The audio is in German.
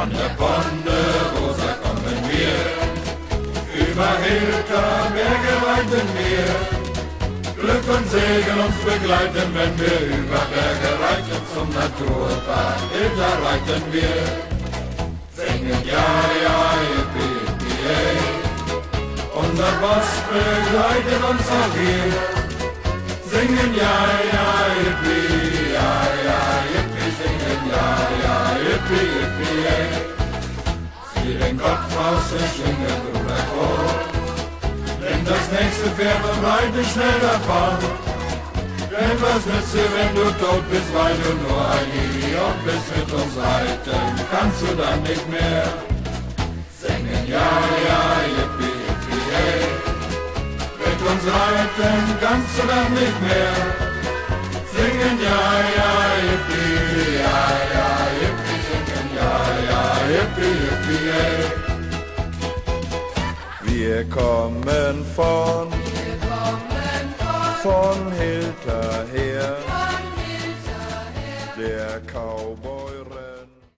Von der Ponderosa kommen wir, über Hilter Berge reiten wir. Glück und Segen uns begleiten, wenn wir über Berge reiten, zum Naturpark Hilter reiten wir. Singen ja, ja, yippie, yippie, yay. Unser Boss begleitet uns auch hier. Singen ja, ja, yippie, ja, ja, yippie, singen ja, ja, yippie, yippie, yay. Zieh den Kopf aus, wir schwingen Bruder Chor. Nimm das nächste Pferd und reite schnell davon. Denn was nützt dir, wenn du tot bist, weil du nur ein Idiot bist? Mit uns reiten kannst du dann nicht mehr. Singen ja, ja, yippie, yippie, yay. Mit uns reiten kannst du dann nicht mehr. Singen ja, ja, yippie, ja, ja, yippie, singen ja, ja, yippie, yippie, yay. Wir kommen von Hilter her, der Cowboy.